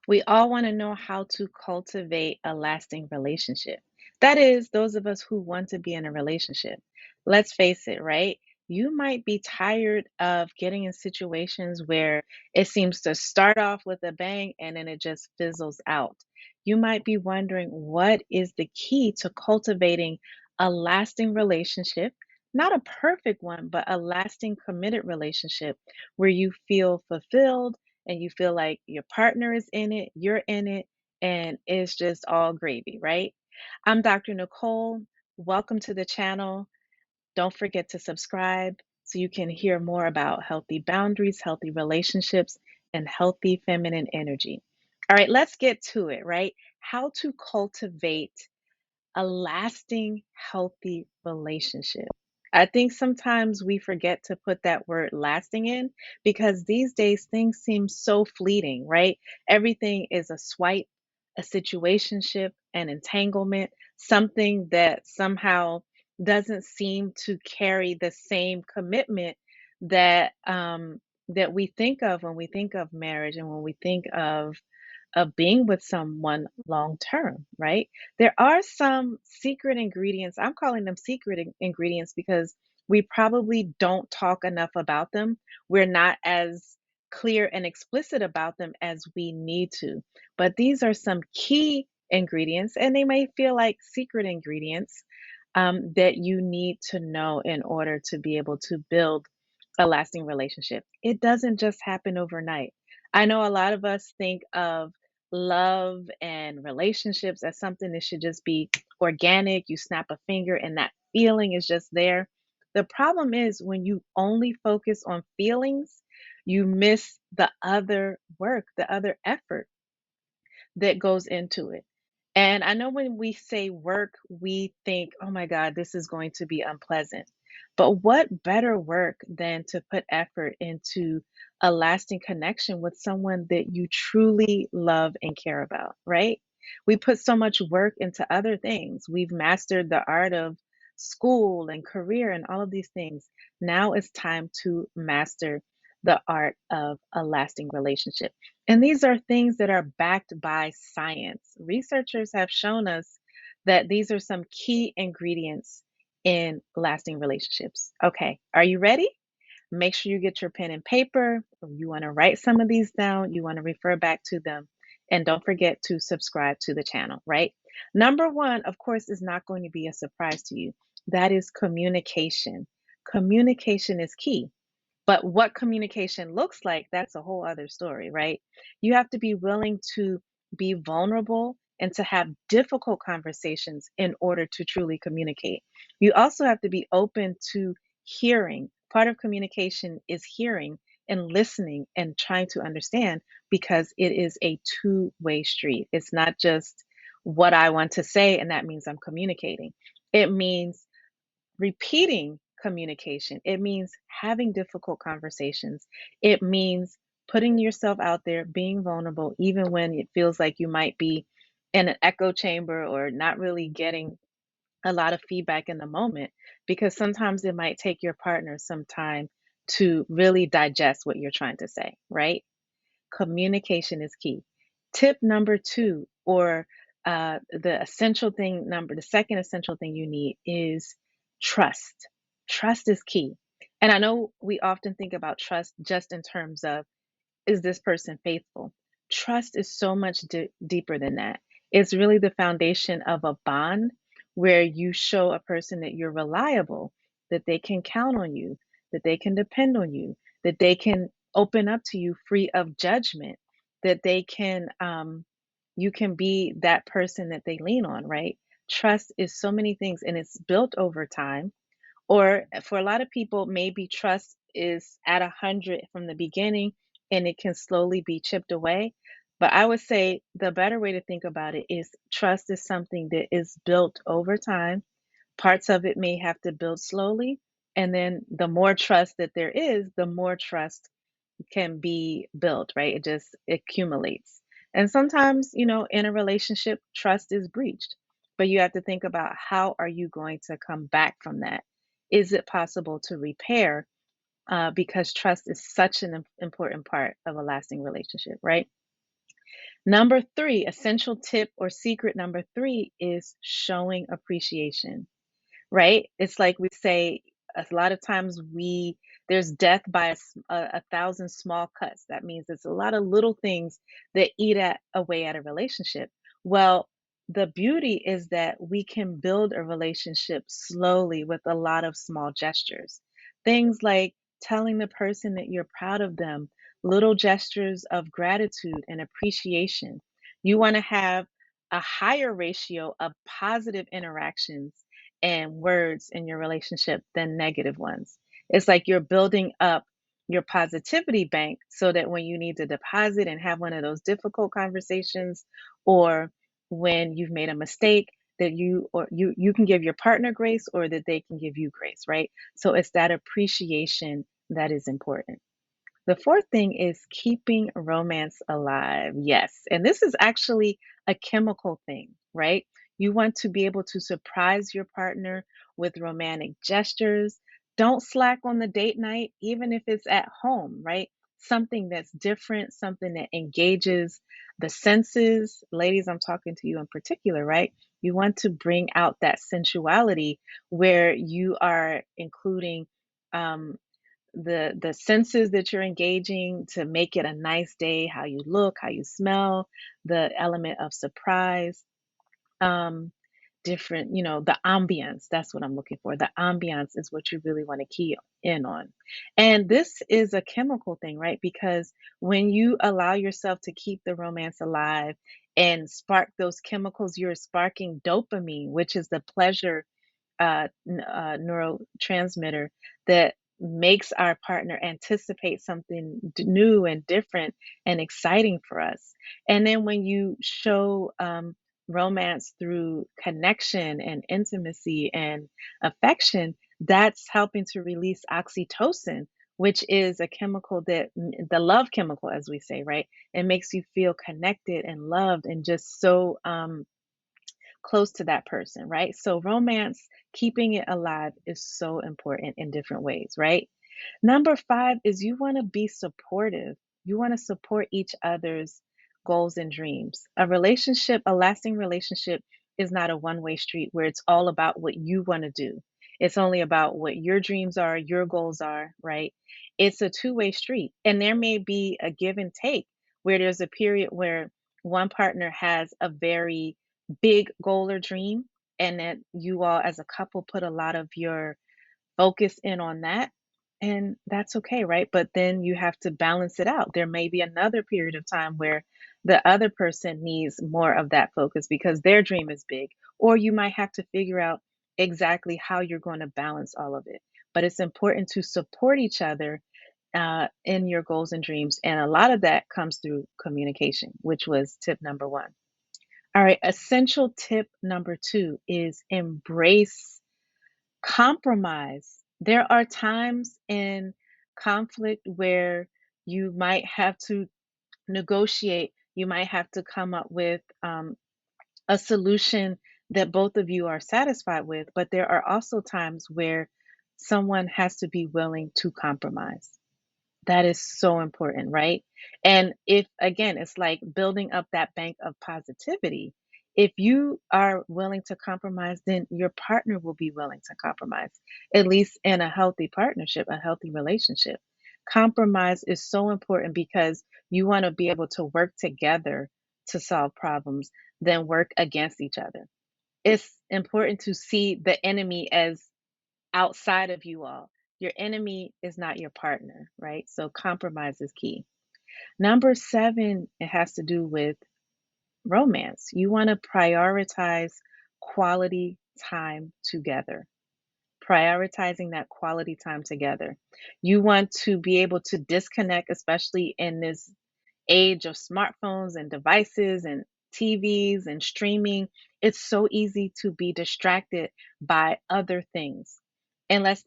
We all want to know how to cultivate a lasting relationship. That is, those of us who want to be in a relationship. Let's face it, right? You might be tired of getting in situations where it seems to start off with a bang and then it just fizzles out. You might be wondering what is the key to cultivating a lasting relationship, not a perfect one, but a lasting committed relationship where you feel fulfilled and you feel like your partner is in it, you're in it, and it's just all gravy, right? I'm Dr. Nicole. Welcome to the channel. Don't forget to subscribe so you can hear more about healthy boundaries, healthy relationships, and healthy feminine energy. All right, let's get to it, right? How to cultivate a lasting, healthy relationship. I think sometimes we forget to put that word lasting in because these days things seem so fleeting, right? Everything is a swipe, a situationship, an entanglement, something that somehow doesn't seem to carry the same commitment that we think of when we think of marriage and when we think of being with someone long term, right? There are some secret ingredients. I'm calling them secret ingredients because we probably don't talk enough about them. We're not as clear and explicit about them as we need to. But these are some key ingredients, and they may feel like secret ingredients that you need to know in order to be able to build a lasting relationship. It doesn't just happen overnight. I know a lot of us think of love and relationships as something that should just be organic. You snap a finger and that feeling is just there. The problem is when you only focus on feelings, you miss the other work, the other effort that goes into it. And I know when we say work, we think, oh my God, this is going to be unpleasant. But what better work than to put effort into a lasting connection with someone that you truly love and care about, right? We put so much work into other things. We've mastered the art of school and career and all of these things. Now it's time to master the art of a lasting relationship. And these are things that are backed by science. Researchers have shown us that these are some key ingredients in lasting relationships. Okay, are you ready? Make sure you get your pen and paper. You want to write some of these down, you want to refer back to them. And don't forget to subscribe to the channel, right? Number one, of course, is not going to be a surprise to you. That is communication. Communication is key. But what communication looks like, that's a whole other story, right? You have to be willing to be vulnerable and to have difficult conversations in order to truly communicate. You also have to be open to hearing. Part of communication is hearing and listening and trying to understand because it is a two-way street. It's not just what I want to say, and that means I'm communicating. It means repeating communication. It means having difficult conversations. It means putting yourself out there, being vulnerable, even when it feels like you might be in an echo chamber or not really getting a lot of feedback in the moment, because sometimes it might take your partner some time to really digest what you're trying to say, right? Communication is key. Tip number two, or the second essential thing you need is trust. Trust is key. And I know we often think about trust just in terms of, is this person faithful? Trust is so much deeper than that. It's really the foundation of a bond where you show a person that you're reliable, that they can count on you, that they can depend on you, that they can open up to you free of judgment, that you can be that person that they lean on, right? Trust is so many things and it's built over time. Or for a lot of people, maybe trust is at 100 from the beginning and it can slowly be chipped away. But I would say the better way to think about it is trust is something that is built over time. Parts of it may have to build slowly. And then the more trust that there is, the more trust can be built, right? It just accumulates. And sometimes, in a relationship, trust is breached. But you have to think about how are you going to come back from that? Is it possible to repair? Because trust is such an important part of a lasting relationship, right? Number three, essential tip or secret number three is showing appreciation, right? It's like we say a lot of times there's death by a thousand small cuts. That means it's a lot of little things that eat away at a relationship. Well, the beauty is that we can build a relationship slowly with a lot of small gestures. Things like telling the person that you're proud of them, little gestures of gratitude and appreciation. You want to have a higher ratio of positive interactions and words in your relationship than negative ones. It's like you're building up your positivity bank so that when you need to deposit and have one of those difficult conversations, or when you've made a mistake, that you can give your partner grace, or that they can give you grace, right? So it's that appreciation that is important. The fourth thing is keeping romance alive. Yes. And this is actually a chemical thing, right? You want to be able to surprise your partner with romantic gestures. Don't slack on the date night, even if it's at home, right? Something that's different, something that engages the senses. Ladies, I'm talking to you in particular, right? You want to bring out that sensuality where you are including um, the senses that you're engaging to make it a nice day, how you look, how you smell, the element of surprise, um different, the ambiance. That's what I'm looking for. The ambiance is what you really want to key in on. And this is a chemical thing, right? Because when you allow yourself to keep the romance alive and spark those chemicals, you're sparking dopamine, which is the pleasure neurotransmitter that makes our partner anticipate something new and different and exciting for us. And then when you show romance through connection and intimacy and affection, that's helping to release oxytocin, which is a chemical the love chemical, as we say, right? It makes you feel connected and loved and just so close to that person, right? So romance, keeping it alive is so important in different ways, right? Number five is you want to be supportive. You want to support each other's goals and dreams. A lasting relationship is not a one-way street where it's all about what you want to do. It's only about what your dreams are, your goals are, right? It's a two-way street. And there may be a give and take where there's a period where one partner has a very big goal or dream, and that you all as a couple put a lot of your focus in on that, and that's okay, right? But then you have to balance it out. There may be another period of time where the other person needs more of that focus because their dream is big, or you might have to figure out exactly how you're going to balance all of it. But it's important to support each other in your goals and dreams, and a lot of that comes through communication, which was tip number one. All right, essential tip number two is embrace compromise. There are times in conflict where you might have to negotiate, you might have to come up with a solution that both of you are satisfied with, but there are also times where someone has to be willing to compromise. That is so important, right? And if again, it's like building up that bank of positivity. If you are willing to compromise, then your partner will be willing to compromise, at least in a healthy partnership, a healthy relationship. Compromise is so important because you want to be able to work together to solve problems than work against each other. It's important to see the enemy as outside of you all. Your enemy is not your partner, right? So compromise is key. Number seven, it has to do with romance. You want to prioritize quality time together. Prioritizing that quality time together. You want to be able to disconnect, especially in this age of smartphones and devices and TVs and streaming. It's so easy to be distracted by other things. And let's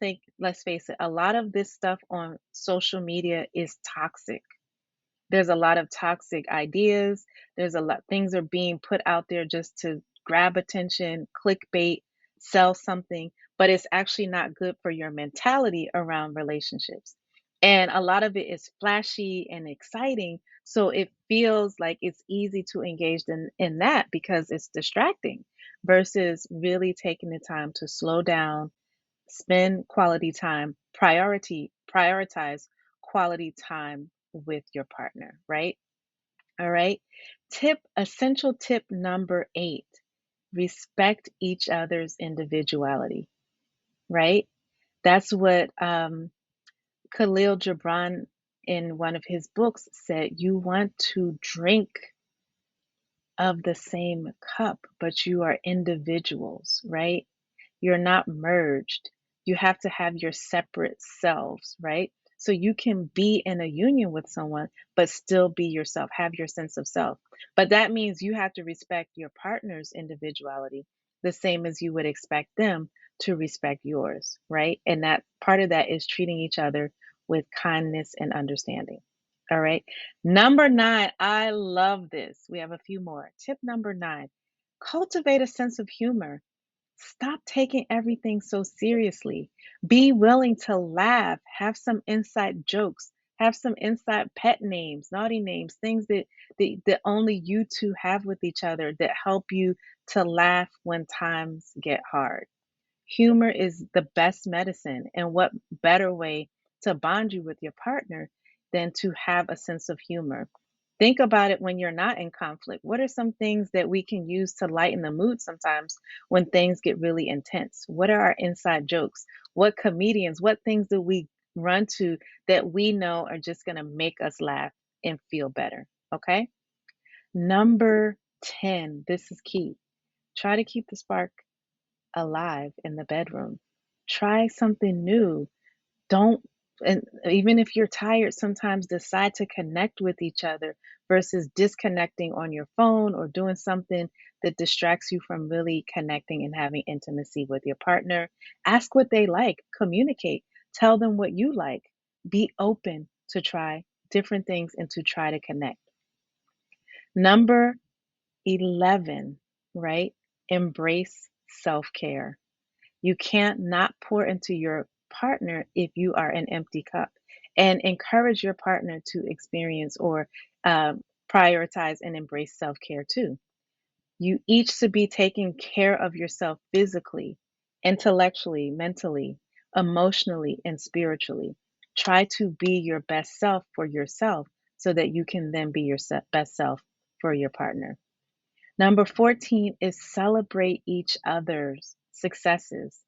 face it, a lot of this stuff on social media is toxic. There's a lot of toxic ideas. There's a lot things are being put out there just to grab attention, clickbait, sell something, but it's actually not good for your mentality around relationships. And a lot of it is flashy and exciting, So it feels like it's easy to engage in that because it's distracting versus really taking the time to slow down, spend quality time, prioritize quality time with your partner, right? All right. Essential tip number 8, respect each other's individuality, right? That's what Khalil Gibran in one of his books said. You want to drink of the same cup, but you are individuals, right? You're not merged. You have to have your separate selves, right? So you can be in a union with someone, but still be yourself, have your sense of self. But that means you have to respect your partner's individuality the same as you would expect them to respect yours, right? And that part of that is treating each other with kindness and understanding. All right. Number 9, I love this. We have a few more. Tip number 9, cultivate a sense of humor. Stop taking everything so seriously. Be willing to laugh, have some inside jokes, have some inside pet names, naughty names, things that only you two have with each other that help you to laugh when times get hard. Humor is the best medicine, and what better way to bond you with your partner than to have a sense of humor? Think about it when you're not in conflict. What are some things that we can use to lighten the mood sometimes when things get really intense? What are our inside jokes? What comedians, what things do we run to that we know are just going to make us laugh and feel better? Okay. Number 10, this is key. Try to keep the spark alive in the bedroom. Try something new. Don't, and even if you're tired, sometimes decide to connect with each other versus disconnecting on your phone or doing something that distracts you from really connecting and having intimacy with your partner. Ask what they like, communicate, tell them what you like. Be open to try different things and to try to connect. Number 11, right? Embrace self care. You can't not pour into your partner if you are an empty cup. And encourage your partner to experience or prioritize and embrace self care too. You each should be taking care of yourself physically, intellectually, mentally, emotionally, and spiritually. Try to be your best self for yourself so that you can then be your best self for your partner. Number 14 is celebrate each other's successes.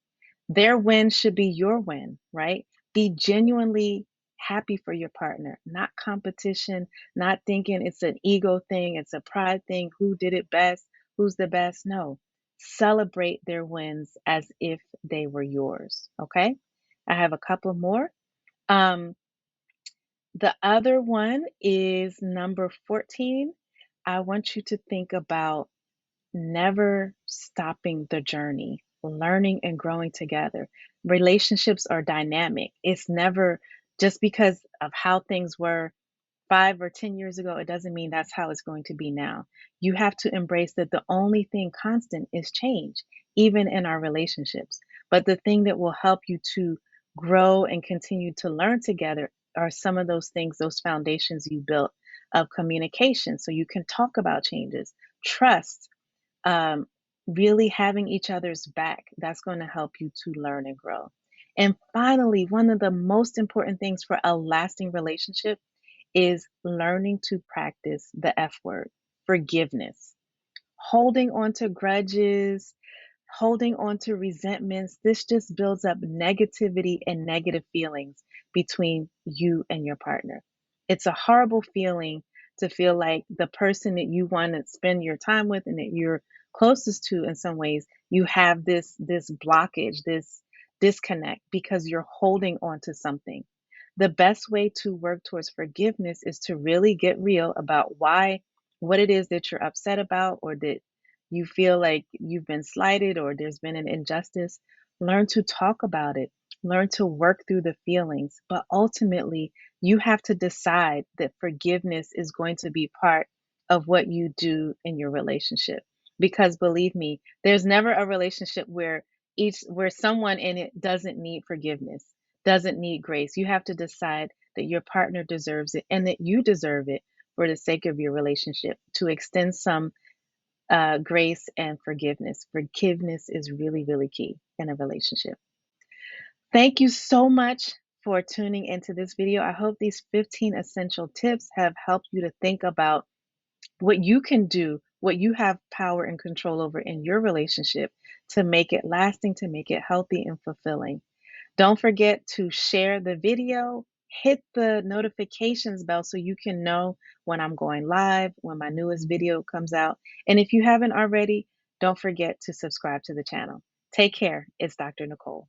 Their win should be your win, right? Be genuinely happy for your partner, not competition, not thinking it's an ego thing, it's a pride thing, who did it best, who's the best. No, celebrate their wins as if they were yours, okay? I have a couple more. Um, the other one is number 14. I want you to think about never stopping the journey, learning and growing together. Relationships are dynamic. It's never just because of how things were 5 or 10 years ago, it doesn't mean that's how it's going to be now. You have to embrace that the only thing constant is change, even in our relationships. But the thing that will help you to grow and continue to learn together are some of those things, those foundations you built of communication. So you can talk about changes, trust, um, really having each other's back. That's going to help you to learn and grow. And finally, one of the most important things for a lasting relationship is learning to practice the F word, forgiveness. Holding on to grudges, holding on to resentments, this just builds up negativity and negative feelings between you and your partner. It's a horrible feeling to feel like the person that you want to spend your time with and that you're closest to in some ways, you have this blockage, this disconnect because you're holding on to something. The best way to work towards forgiveness is to really get real about why, what it is that you're upset about or that you feel like you've been slighted or there's been an injustice. Learn to talk about it, learn to work through the feelings. But ultimately, you have to decide that forgiveness is going to be part of what you do in your relationship. Because believe me, there's never a relationship where someone in it doesn't need forgiveness, doesn't need grace. You have to decide that your partner deserves it and that you deserve it for the sake of your relationship, to extend some grace and forgiveness. Forgiveness is really, really key in a relationship. Thank you so much for tuning into this video. I hope these 15 essential tips have helped you to think about what you can do, what you have power and control over in your relationship to make it lasting, to make it healthy and fulfilling. Don't forget to share the video, hit the notifications bell so you can know when I'm going live, when my newest video comes out. And if you haven't already, don't forget to subscribe to the channel. Take care. It's Dr. Nicole.